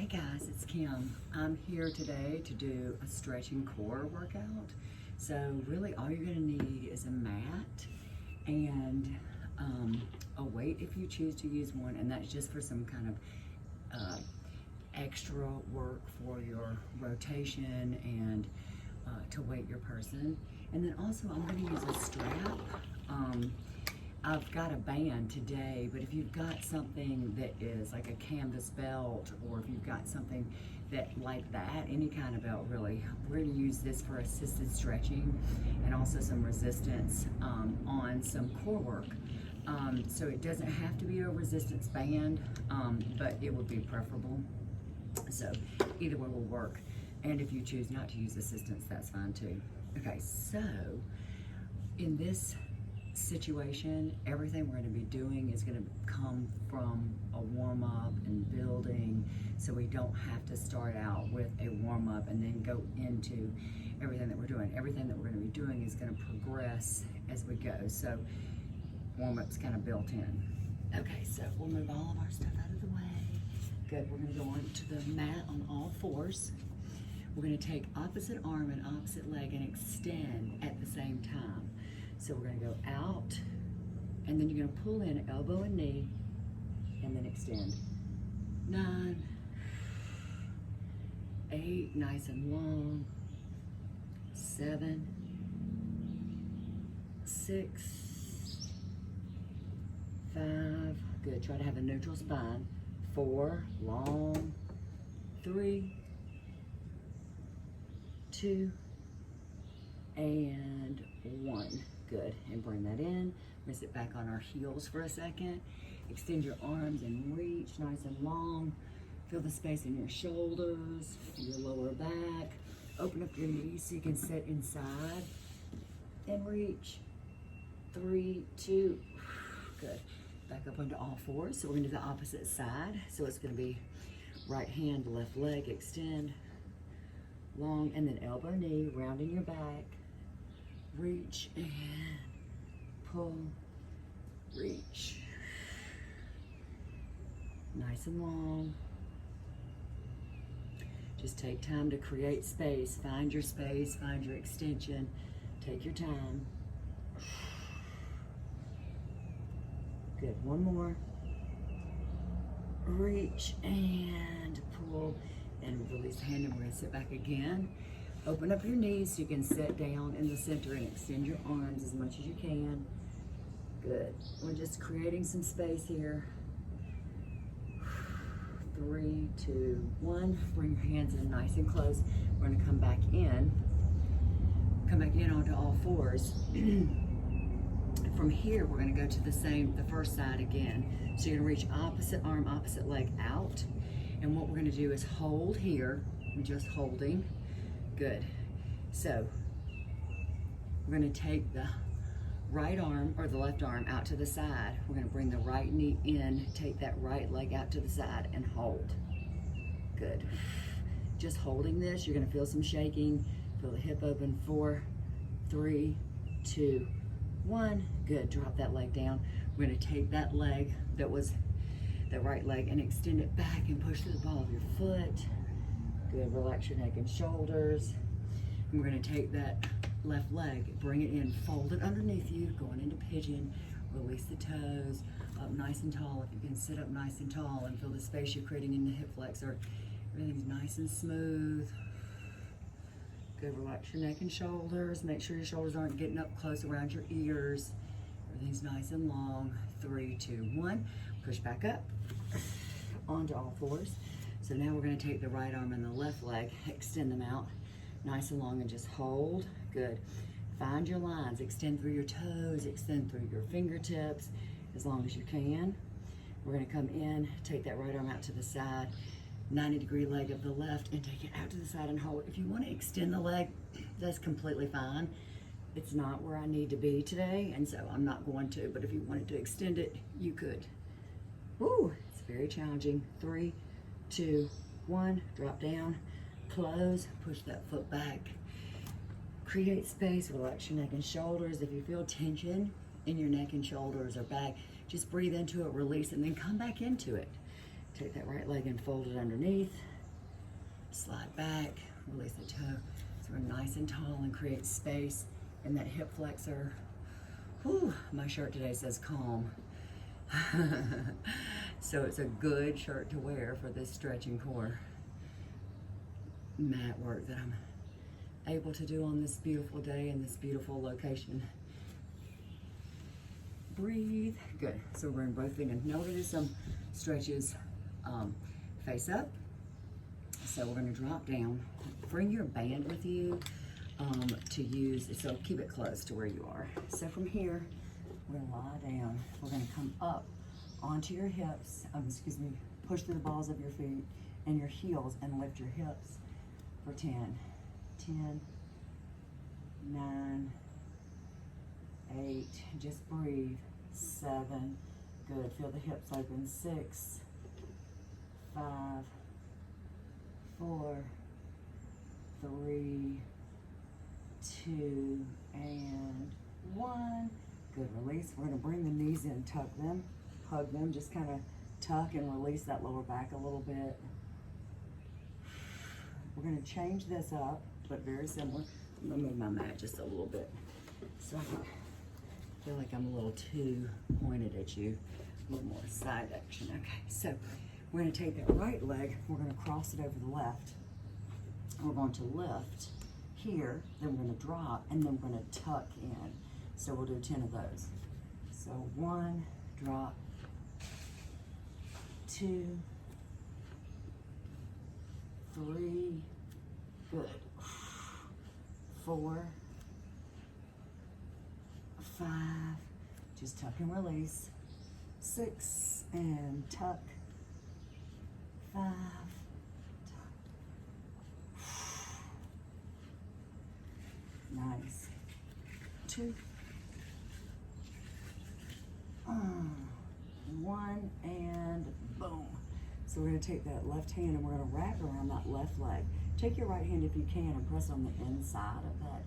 guys, it's Kim. I'm here today to do a stretching core workout. So really all you're gonna need is a mat and a weight if you choose to use one, and that's just for some kind of extra work for your rotation and to weight your person. And then also I'm gonna use a strap. I've got a band today, but if you've got something that is like a canvas belt, or if you've got something that like that, any kind of belt really, we're gonna use this for assisted stretching and also some resistance on some core work. So it doesn't have to be a resistance band, but it would be preferable. So either way will work. And if you choose not to use assistance, that's fine too. Okay, so in this situation, everything we're going to be doing is going to come from a warm-up and building, so we don't have to start out with a warm-up and then go into everything that we're doing. Everything that we're going to be doing is going to progress as we go, so warm-up's kind of built in. Okay, so we'll move all of our stuff out of the way. Good. We're going to go on to the mat on all fours. We're going to take opposite arm and opposite leg and extend at the same time. So we're going to go out, and then you're going to pull in elbow and knee, and then extend. 9, 8, nice and long. 7, 6, 5, good. Try to have a neutral spine. 4, long. 3, 2, and 1. Good, and bring that in. We're gonna sit back on our heels for a second. Extend your arms and reach nice and long. Feel the space in your shoulders, your lower back. Open up your knees so you can sit inside and reach. 3, 2, good. Back up onto all fours. So we're gonna do the opposite side. So it's gonna be right hand, left leg, extend, long, and then elbow, knee, rounding your back. Reach and pull, reach. Nice and long. Just take time to create space. Find your space, find your extension. Take your time. Good, one more. Reach and pull and release the hand, and we're gonna sit back again. Open up your knees so you can sit down in the center and extend your arms as much as you can. Good. We're just creating some space here. 3, 2, 1. Bring your hands in nice and close. We're going to come back in. Come back in onto all fours. From here, we're going to go to the first side again. So you're going to reach opposite arm, opposite leg out. And what we're going to do is hold here. We're just holding. Good. So we're going to take the right arm or the left arm out to the side. We're going to bring the right knee in, take that right leg out to the side and hold. Good. Just holding this, you're going to feel some shaking. Feel the hip open. 4, 3, 2, 1. Good. Drop that leg down. We're going to take that leg that was the right leg and extend it back and push to the ball of your foot. Good, relax your neck and shoulders. And we're gonna take that left leg, bring it in, fold it underneath you, going into pigeon, release the toes, up nice and tall. If you can sit up nice and tall and feel the space you're creating in the hip flexor. Everything's nice and smooth. Good, relax your neck and shoulders. Make sure your shoulders aren't getting up close around your ears. Everything's nice and long. 3, 2, 1. Push back up, onto all fours. So now we're going to take the right arm and the left leg, extend them out nice and long and just hold. Good. Find your lines, extend through your toes, extend through your fingertips as long as you can. We're going to come in, take that right arm out to the side, 90-degree leg of the left, and take it out to the side and hold. If you want to extend the leg, that's completely fine. It's not where I need to be today, and so I'm not going to, but if you wanted to extend it, you could. Woo, it's very challenging. 3, 2, 1, drop down, close, push that foot back, create space, relax your neck and shoulders. If you feel tension in your neck and shoulders or back, just breathe into it, release, and then come back into it. Take that right leg and fold it underneath. Slide back, release the toe. So we're nice and tall and create space in that hip flexor. Whew, my shirt today says calm. So it's a good shirt to wear for this stretching core mat work that I'm able to do on this beautiful day in this beautiful location. Breathe. Good. So we're in both feet. And now we're going to do some stretches face up. So we're going to drop down. Bring your band with you to use. So keep it close to where you are. So from here, we're going to lie down. We're going to come up onto your hips. Excuse me. Push through the balls of your feet and your heels and lift your hips for 10. 10, 9, 8, just breathe. 7, good. Feel the hips open. 6, 5, 4, 3, 2, and 1. Good. Release. We're going to bring the knees in, tuck them, hug them, just kind of tuck and release that lower back a little bit. We're going to change this up, but very similar. I'm going to move my mat just a little bit so I feel like I'm a little too pointed at you. A little more side action. Okay, so we're going to take that right leg, we're going to cross it over the left. We're going to lift here, then we're going to drop, and then we're going to tuck in. So we'll do 10 of those. So 1, drop, 2, 3, good, 4, 5, just tuck and release, 6, and tuck, 5, tuck, nice, 2, 1, and boom. So we're going to take that left hand and we're going to wrap it around that left leg. Take your right hand if you can and press on the inside of that,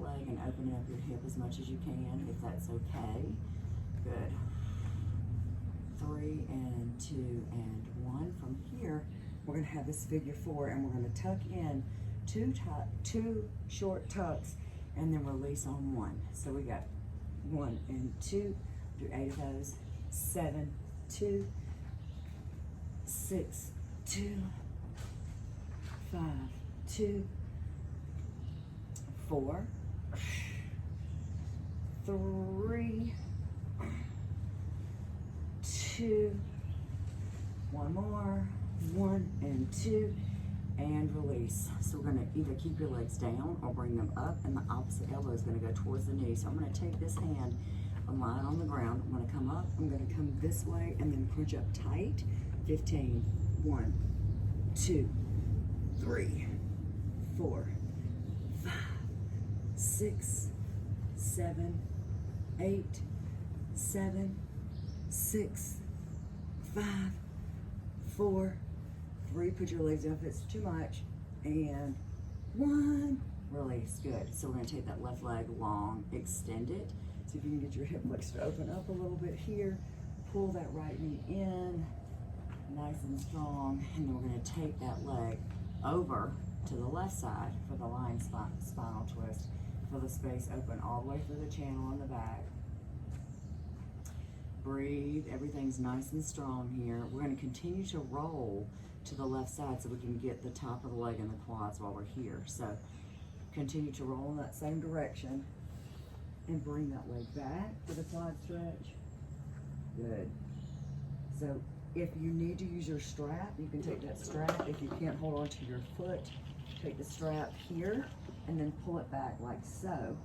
leg, and open up your hip as much as you can, if that's okay. Good. 3 and 2 and 1. From here, we're going to have this figure 4, and we're going to tuck in 2 short tucks, and then release on 1. So we got 1 and 2. Do 8 of those. 7, 2, 6, 2, 5, 2, 4, 3, 2, 1 more, 1 and 2, and release. So we're going to either keep your legs down or bring them up, and the opposite elbow is going to go towards the knee. So I'm going to take this hand and lie it on the ground. I'm going to come up, I'm going to come this way, and then crunch up tight. 15, 1, 2, 3, 4, 5, 6, 7, 8, 7, 6, 5, 4, 3. Put your legs up if it's too much, and 1. Release. Good. So we're going to take that left leg long, extend it. See if you can get your hip flexor to open up a little bit here. Pull that right knee in, nice and strong, and then we're going to take that leg over to the left side for the lying spinal twist. Feel the space open all the way through the channel in the back. Breathe. Everything's nice and strong here. We're going to continue to roll to the left side so we can get the top of the leg and the quads while we're here. So continue to roll in that same direction and bring that leg back for the quad stretch. Good. So if you need to use your strap, you can take that strap. If you can't hold on to your foot, take the strap here and then pull it back like so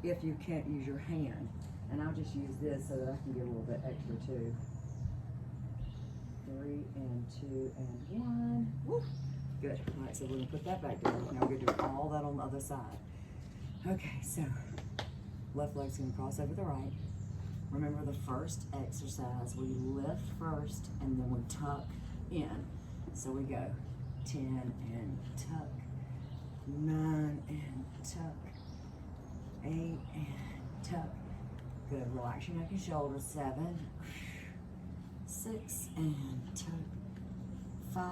if you can't use your hand. And I'll just use this so that I can get a little bit extra too. 3 and 2 and 1. Woo. Good. All right, so we're going to put that back down. Now we're going to do all that on the other side. Okay, so left leg's going to cross over the right. Remember the first exercise, we lift first and then we tuck in. So we go 10 and tuck, 9 and tuck, 8 and tuck. Good, relax your neck and shoulders. 7, 6 and tuck, 5,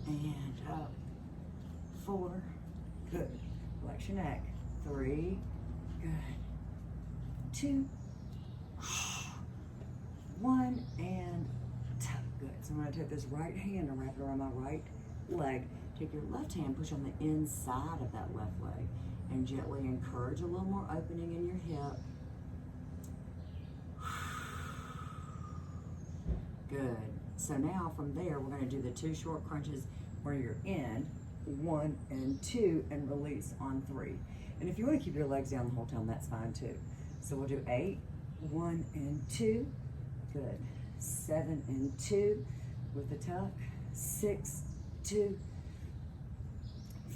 and up. 4, good. Relax your neck. 3, good. 2, 1, and tuck. Good. So I'm going to take this right hand and wrap it around my right leg. Take your left hand, push on the inside of that left leg, and gently encourage a little more opening in your hip. Good. So now from there, we're going to do the 2 short crunches where you're in 1 and 2 and release on 3. And if you want to keep your legs down the whole time, that's fine too. So we'll do 8, 1 and 2. Good. 7 and 2 with the tuck. 6, 2,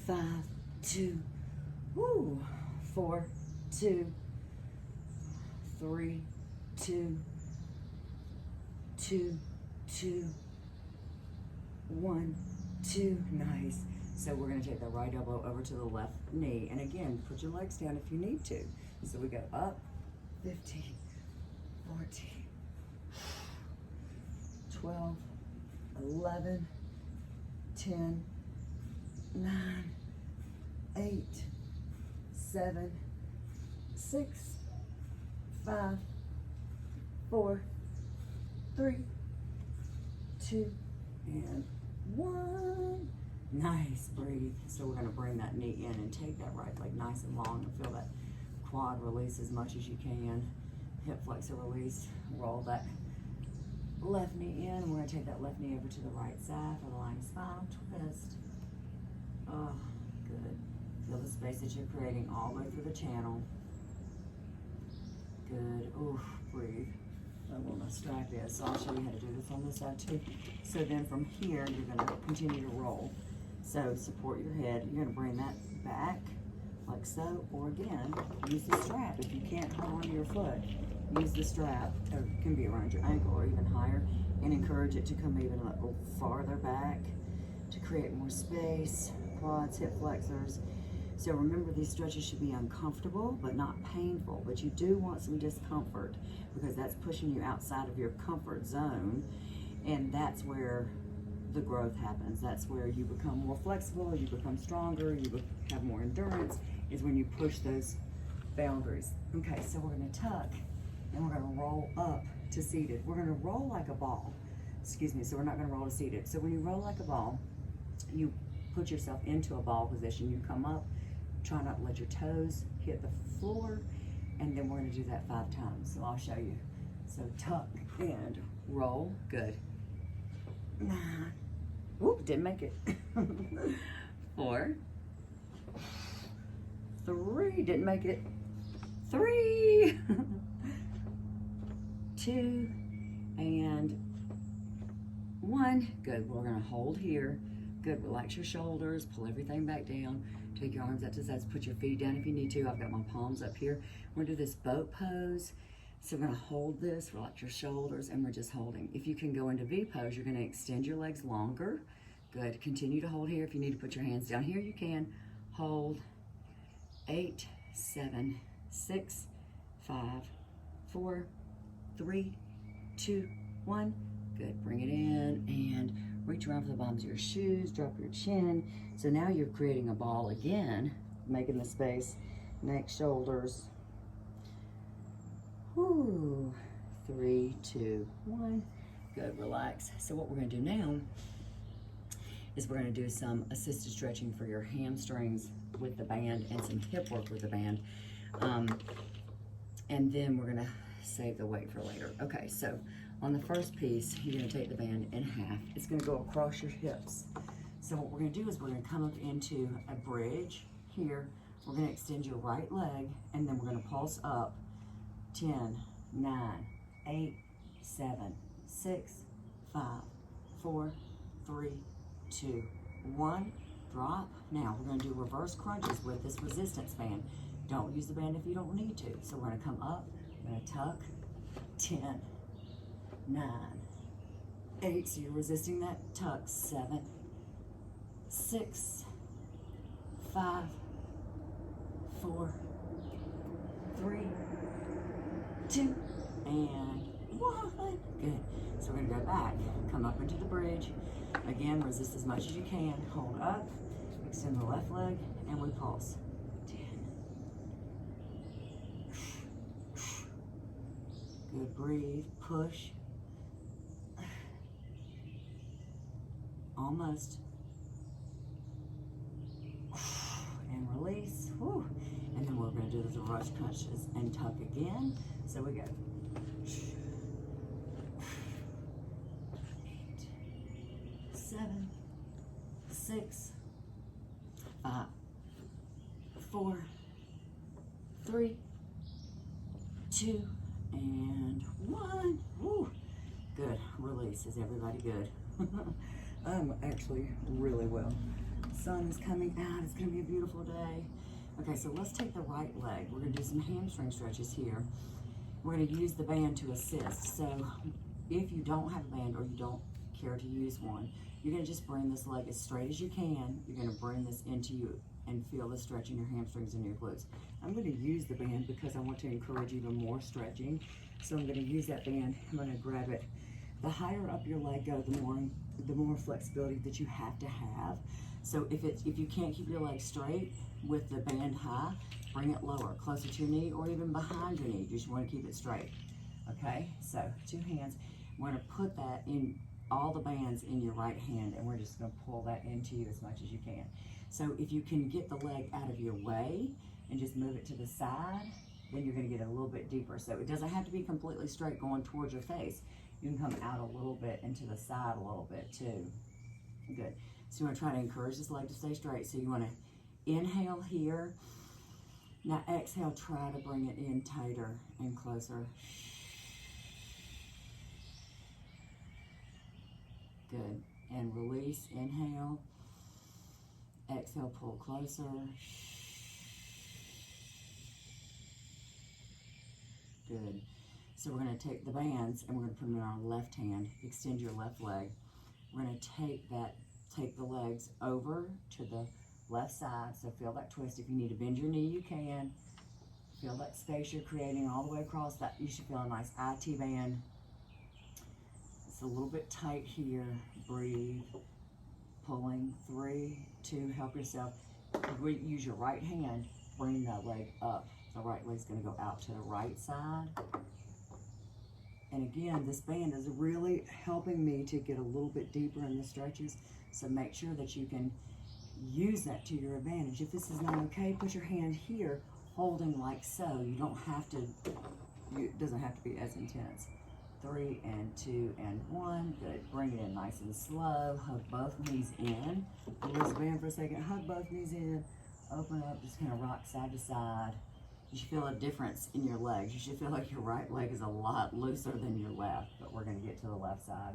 5, 2, woo, 4, 2, 3, 2, 2, 2, 1, 2, nice. So we're going to take the right elbow over to the left knee, and again, put your legs down if you need to. So we go up, 15, 14, 12, 11, 10, 9, 8, 7, 6, 5, 4, 3, 2, and 1. Nice, breathe. So we're going to bring that knee in and take that right leg nice and long and feel that quad release as much as you can. Hip flexor release. Roll that left knee in, and we're going to take that left knee over to the right side for the lying spinal twist. Oh, good. Feel the space that you're creating all the way through the channel. Good. Oof, breathe. I will not strap is, so I'll show you how to do this on this side too. So then from here, you're going to continue to roll. So support your head. You're going to bring that back like so, or again, use the strap. If you can't hold onto your foot, use the strap. Or it can be around your ankle or even higher, and encourage it to come even a little farther back to create more space. Quads, hip flexors. So remember, these stretches should be uncomfortable but not painful, but you do want some discomfort because that's pushing you outside of your comfort zone, and that's where the growth happens. That's where you become more flexible, you become stronger, you have more endurance, is when you push those boundaries. Okay, so we're going to tuck and we're going to roll up to seated. We're going to roll like a ball. Excuse me, so we're not going to roll to seated. So when you roll like a ball, you put yourself into a ball position. You come up, try not to let your toes hit the floor, and then we're going to do that 5 times. So I'll show you. So tuck and roll. Good. 9. Whoop, didn't make it. 4. 3, didn't make it. 3. 2 and 1. Good. We're going to hold here. Good. Relax your shoulders. Pull everything back down. Take your arms out to the sides. Put your feet down if you need to. I've got my palms up here. We're going to do this boat pose. So we're going to hold this, relax your shoulders, and we're just holding. If you can go into V pose, you're going to extend your legs longer. Good. Continue to hold here. If you need to put your hands down here, you can. Hold. 8, 7, 6, 5, 4, 3, 2, 1. Good. Bring it in and reach around for the bottoms of your shoes. Drop your chin. So now you're creating a ball again, making the space. Neck, shoulders. Whoo. 3, 2, 1. Good. Relax. So what we're going to do now is we're going to do some assisted stretching for your hamstrings with the band and some hip work with the band. And then we're going to save the weight for later. Okay, so on the first piece, you're going to take the band in half. It's going to go across your hips. So what we're going to do is we're going to come up into a bridge here. We're going to extend your right leg, and then we're going to pulse up. 10, 9, 8, 7, 6, 5, 4, 3, 2, 1. Drop. Now we're going to do reverse crunches with this resistance band. Don't use the band if you don't need to. So we're going to come up, we're going to tuck. 10, 9, 8. So you're resisting that tuck. 7, 6, 5, 4, 3, 2, and 1. one. Good. So we're gonna go back, come up into the bridge. Again, resist as much as you can. Hold up, extend the left leg, and we pulse. 10. Good, breathe, push. Almost. And release. Whew. And then we're going to do the rush punches and tuck again. So we go. 8, 7, 6, 5, 4, 3, 2, and 1. Woo. Good. Release. Is everybody good? Actually really well. Sun is coming out. It's going to be a beautiful day. Okay, so let's take the right leg. We're going to do some hamstring stretches here. We're going to use the band to assist. So if you don't have a band or you don't care to use one, you're going to just bring this leg as straight as you can. You're going to bring this into you and feel the stretch in your hamstrings and your glutes. I'm going to use the band because I want to encourage even more stretching. So I'm going to use that band. I'm going to grab it. The higher up your leg go, the more flexibility that you have to have. So if you can't keep your leg straight with the band high, bring it lower, closer to your knee or even behind your knee. You just want to keep it straight. Okay, so 2 hands. We're going to put that in, all the bands in your right hand, and we're just going to pull that into you as much as you can. So if you can get the leg out of your way and just move it to the side, then you're going to get a little bit deeper. So it doesn't have to be completely straight going towards your face. You can come out a little bit and to the side a little bit too. Good. So you want to try to encourage this leg to stay straight. So you want to inhale here. Now exhale, try to bring it in tighter and closer. Good. And release, inhale. Exhale, pull closer. Good. So we're going to take the bands and we're going to put them in our left hand. Extend your left leg. We're going to take the legs over to the left side. So feel that twist. If you need to bend your knee, you can. Feel that space you're creating all the way across. That you should feel a nice IT band. It's a little bit tight here. Breathe. Pulling. 3, 2. Help yourself. Use your right hand. Bring that leg up. The right leg's going to go out to the right side. And again, this band is really helping me to get a little bit deeper in the stretches. So make sure that you can use that to your advantage. If this is not okay, put your hand here, holding like so. You don't have to, it doesn't have to be as intense. 3 and 2 and 1. Good. Bring it in nice and slow. Hug both knees in. Release the band for a second. Hug both knees in. Open up. Just kind of rock side to side. You should feel a difference in your legs. You should feel like your right leg is a lot looser than your left, but we're going to get to the left side.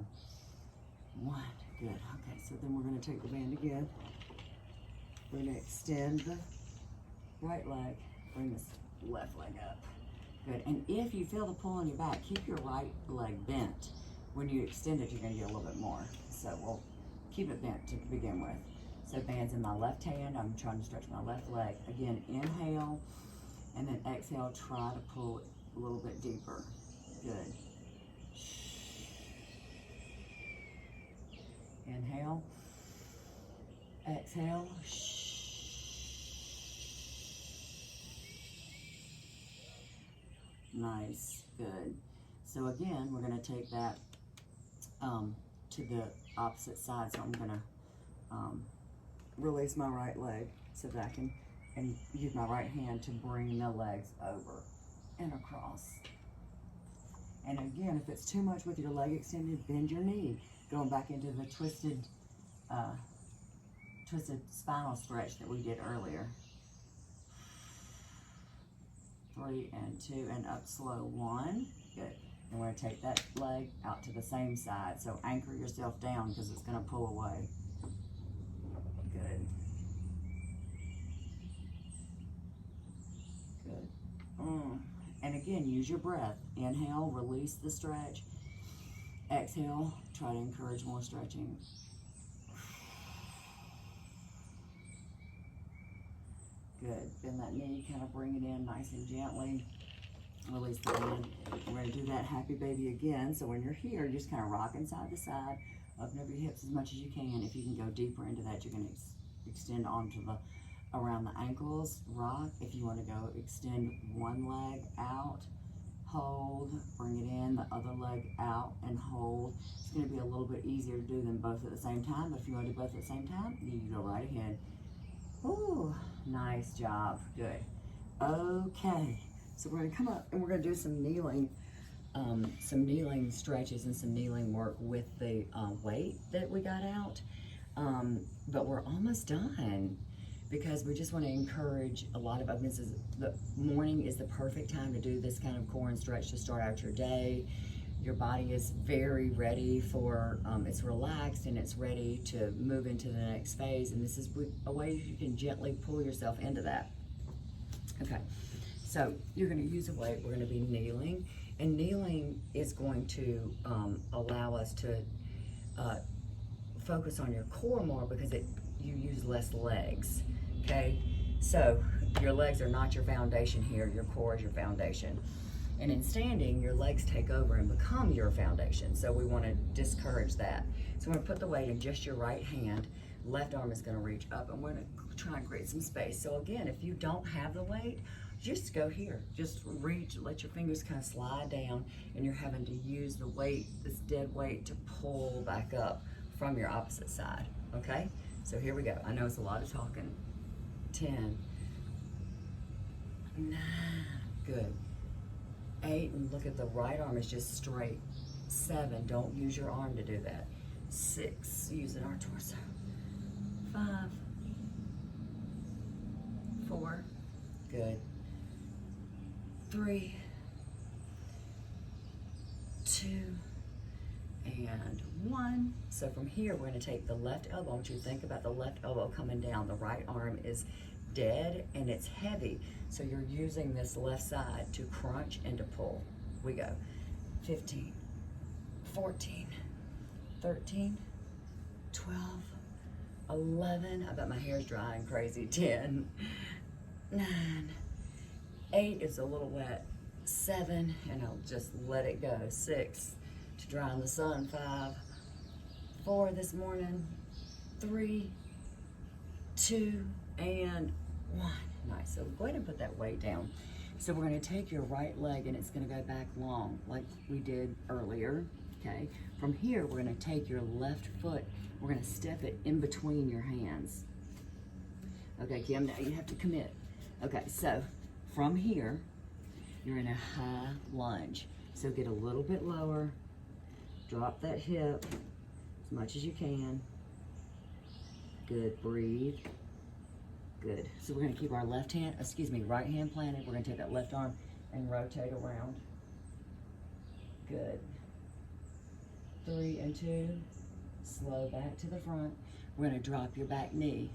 1, good. Okay, so then we're going to take the band again. We're going to extend the right leg, bring this left leg up. Good, and if you feel the pull on your back, keep your right leg bent. When you extend it, you're going to get a little bit more. So we'll keep it bent to begin with. So band's in my left hand. I'm trying to stretch my left leg. Again, inhale. And then exhale, try to pull it a little bit deeper. Good. Inhale. Exhale. Nice. Good. So again, we're going to take that to the opposite side. So I'm going to release my right leg so that I can and use my right hand to bring the legs over and across. And again, if it's too much with your leg extended, bend your knee. Going back into the twisted spinal stretch that we did earlier. 3 and 2 and up slow. 1, good. And we're going to take that leg out to the same side. So anchor yourself down because it's going to pull away. Good. Good. And again, use your breath. Inhale, release the stretch. Exhale, try to encourage more stretching. Good. Bend that knee, kind of bring it in nice and gently. Release the band. We're going to do that happy baby again. So when you're here, just kind of rocking side to side. Open up your hips as much as you can. If you can go deeper into that, you're going to extend onto the around the ankles. Rock. If you want to go extend one leg out, hold, bring it in, the other leg out and hold. It's going to be a little bit easier to do them both at the same time, but if you want to do both at the same time, you can go right ahead. Ooh, nice job. Good. Okay, so we're going to come up and we're going to do some kneeling stretches and some kneeling work with the weight that we got out. But we're almost done, because we just want to encourage a lot of movements. The morning is the perfect time to do this kind of core and stretch to start out your day. Your body is very ready for, it's relaxed and it's ready to move into the next phase. And this is a way you can gently pull yourself into that. Okay, so you're going to use a weight. We're going to be kneeling. And kneeling is going to allow us to focus on your core more, because you use less legs. Okay, so your legs are not your foundation here, your core is your foundation. And in standing, your legs take over and become your foundation. So we want to discourage that. So we're going to put the weight in just your right hand. Left arm is going to reach up, and we're going to try and create some space. So again, if you don't have the weight, just go here. Just reach, let your fingers kind of slide down, and you're having to use the weight, this dead weight, to pull back up from your opposite side. Okay? So here we go. I know it's a lot of talking. 10, 9, good. 8, and look at the right arm is just straight. 7, don't use your arm to do that. 6, using our torso. 5, 4, good. 3, 2, and 1. So from here, we're going to take the left elbow. I want you to think about the left elbow coming down. The right arm is dead and it's heavy. So you're using this left side to crunch and to pull. We go. 15, 14, 13, 12, 11. I bet my hair's drying crazy. 10, 9, 8 is a little wet. 7, and I'll just let it go. 6, to dry in the sun. 5, 4 this morning. 3, 2, and 1. Nice. So go ahead and put that weight down. So we're going to take your right leg and it's going to go back long like we did earlier. Okay. From here, we're going to take your left foot. We're going to step it in between your hands. Okay, Kim, now you have to commit. Okay, so from here, you're in a high lunge. So get a little bit lower. Drop that hip as much as you can. Good. Breathe. Good. So we're going to keep our right hand planted. We're going to take that left arm and rotate around. Good. 3 and 2. Slow back to the front. We're going to drop your back knee.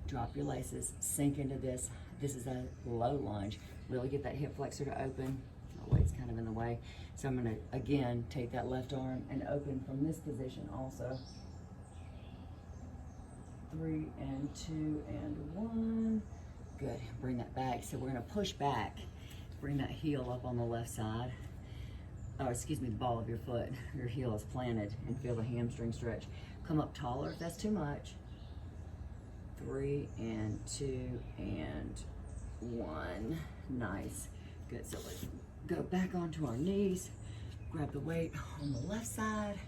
Drop your laces. Sink into this. This is a low lunge. Really get that hip flexor to open. My weight's kind of in the way. So I'm going to, again, take that left arm and open from this position also. 3 and 2 and 1. Good. Bring that back. So we're going to push back. Bring that heel up on the left side. Oh, excuse me, the ball of your foot. Your heel is planted, and feel the hamstring stretch. Come up taller if that's too much. 3 and 2 and 1. Nice. Good. So let's go back onto our knees. Grab the weight on the left side.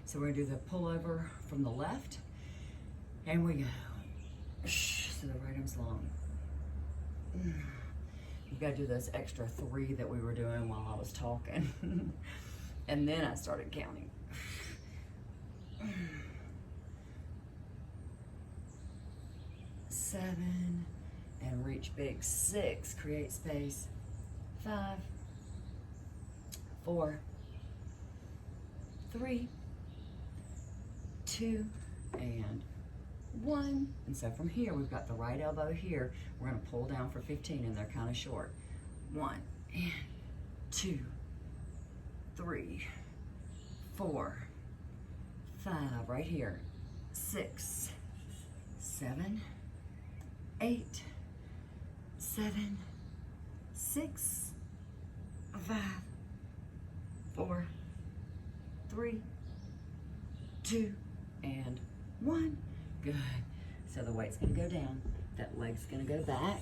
So we're going to do the pullover from the left. And we go. So the right arm's long. You've got to do those extra 3 that we were doing while I was talking. And then I started counting. 7, and reach big. 6, create space. 5, 4, 3, 2, and 1. And so from here, we've got the right elbow here. We're going to pull down for 15, and they're kind of short. 1 and 2, 3, 4, 5, right here. 6, 7, 8, 7, 6, 5, 4, 3, 2, and 1. Good. So the weight's gonna go down. That leg's gonna go back.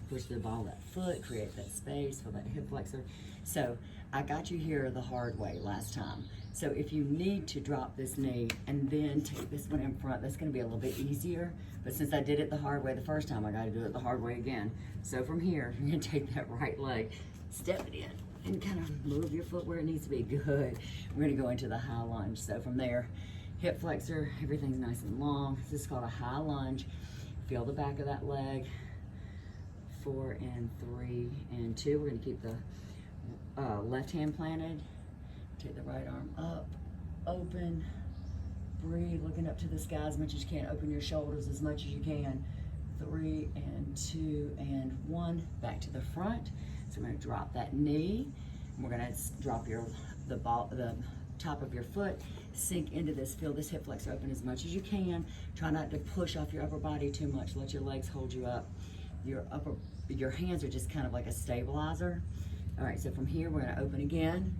Push the ball that foot, create that space for that hip flexor. So I got you here the hard way last time. So if you need to drop this knee and then take this one in front, that's gonna be a little bit easier. But since I did it the hard way the first time, I gotta do it the hard way again. So from here, you're gonna take that right leg, step it in, and kind of move your foot where it needs to be. Good. We're gonna go into the high lunge. So from there, hip flexor, everything's nice and long. This is called a high lunge. Feel the back of that leg. 4 and 3 and 2. We're gonna keep the left hand planted. Take the right arm up, open, breathe, looking up to the sky as much as you can. Open your shoulders as much as you can. 3 and 2 and 1. Back to the front. So we're gonna drop that knee. We're gonna drop the top of your foot, sink into this. Feel this hip flexor open as much as you can. Try not to push off your upper body too much. Let your legs hold you up. Your hands are just kind of like a stabilizer. All right, so from here, we're gonna open again.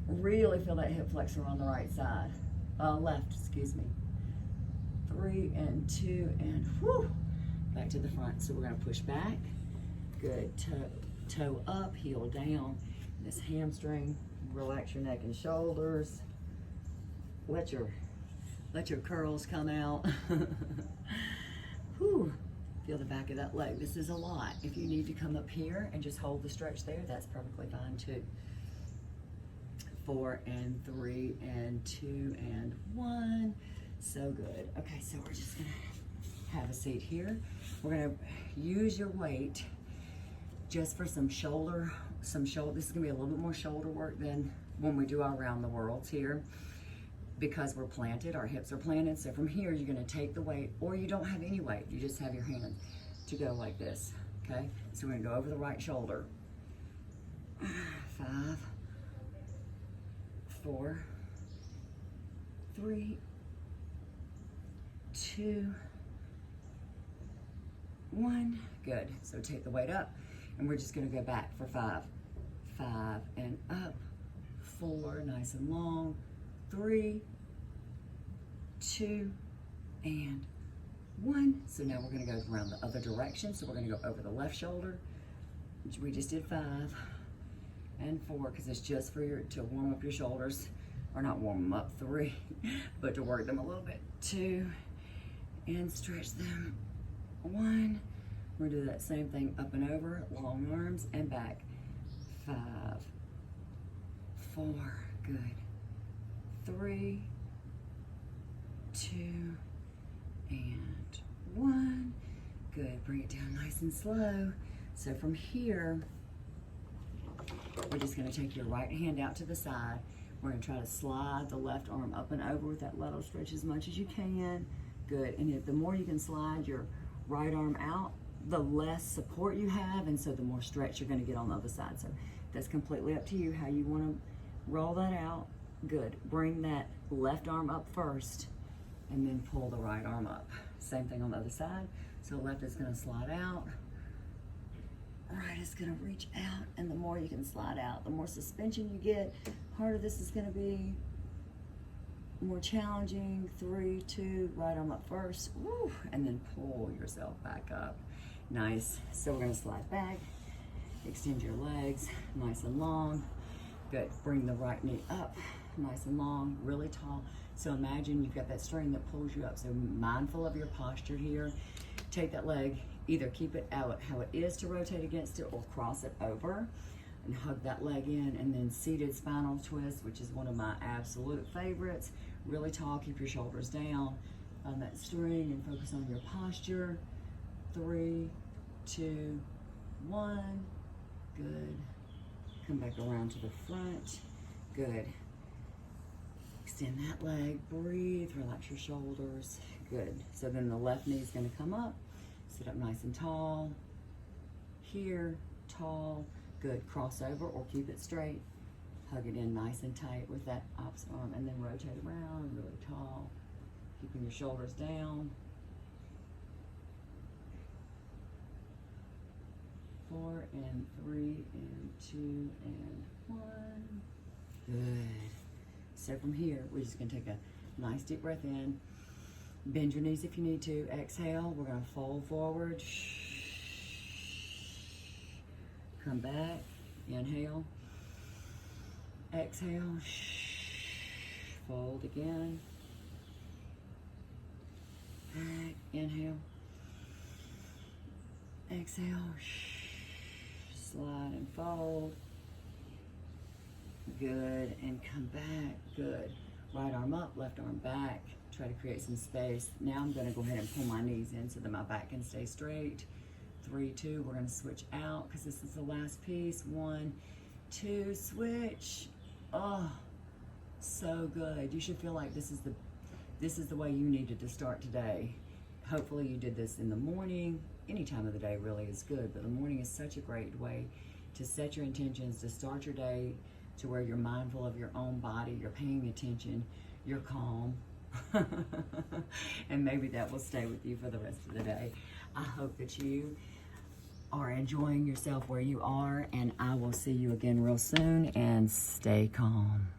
Really feel that hip flexor on the right side. Left, excuse me. 3 and 2 and whoo, back to the front. So we're gonna push back. Good, toe up, heel down. This hamstring, relax your neck and shoulders. Let your curls come out. Whew. Feel the back of that leg. This is a lot. If you need to come up here and just hold the stretch there, that's perfectly fine too. 4 and 3 and 2 and 1. So good. Okay, so we're just gonna have a seat here. We're gonna use your weight just for some shoulder. This is gonna be a little bit more shoulder work than when we do our round the worlds here, because we're planted, our hips are planted. So from here, you're gonna take the weight, or you don't have any weight, you just have your hand to go like this, okay? So we're gonna go over the right shoulder. 5, 4, 3, 2, 1. Good. So take the weight up, and we're just gonna go back for 5. 5 and up. 4, nice and long. 3, 2, and 1. So now we're gonna go around the other direction. So we're gonna go over the left shoulder, which we just did 5 and 4, because it's just for to warm up your shoulders, or not warm them up, 3, but to work them a little bit. 2, and stretch them. 1. We're gonna do that same thing up and over, long arms and back. 5, 4, good. 3, 2, and 1. Good, bring it down nice and slow. So from here, we're just gonna take your right hand out to the side. We're gonna try to slide the left arm up and over with that lateral stretch as much as you can. Good, and the more you can slide your right arm out, the less support you have, and so the more stretch you're gonna get on the other side. So that's completely up to you how you wanna roll that out. Good, bring that left arm up first, and then pull the right arm up. Same thing on the other side. So left is gonna slide out, right is gonna reach out, and the more you can slide out, the more suspension you get, harder this is gonna be, more challenging. 3, 2, right arm up first, woo, and then pull yourself back up. Nice. So we're gonna slide back, extend your legs, nice and long. Good, bring the right knee up, nice and long, really tall. So imagine you've got that string that pulls you up. So mindful of your posture here. Take that leg, either keep it out how it is to rotate against it, or cross it over and hug that leg in, and then seated spinal twist, which is one of my absolute favorites. Really tall, keep your shoulders down on that string and focus on your posture. 3, 2, 1, good. Come back around to the front, good. Extend that leg, breathe, relax your shoulders, good. So then the left knee is gonna come up, sit up nice and tall. Here, tall, good. Cross over or keep it straight. Hug it in nice and tight with that opposite arm, and then rotate around, really tall. Keeping your shoulders down. 4, 4 and 3 and 2 and 1. Good. So from here, we're just gonna take a nice deep breath in. Bend your knees if you need to. Exhale, we're gonna fold forward. Come back, inhale. Exhale, fold again. Back, inhale. Exhale, slide and fold. Good, and come back, good. Right arm up, left arm back. Try to create some space. Now I'm gonna go ahead and pull my knees in so that my back can stay straight. 3, 2, we're gonna switch out because this is the last piece. 1, 2, switch. Oh, so good. You should feel like this is the way you needed to start today. Hopefully you did this in the morning. Any time of the day really is good, but the morning is such a great way to set your intentions, to start your day, to where you're mindful of your own body, you're paying attention, you're calm. And maybe that will stay with you for the rest of the day. I hope that you are enjoying yourself where you are, and I will see you again real soon, and stay calm.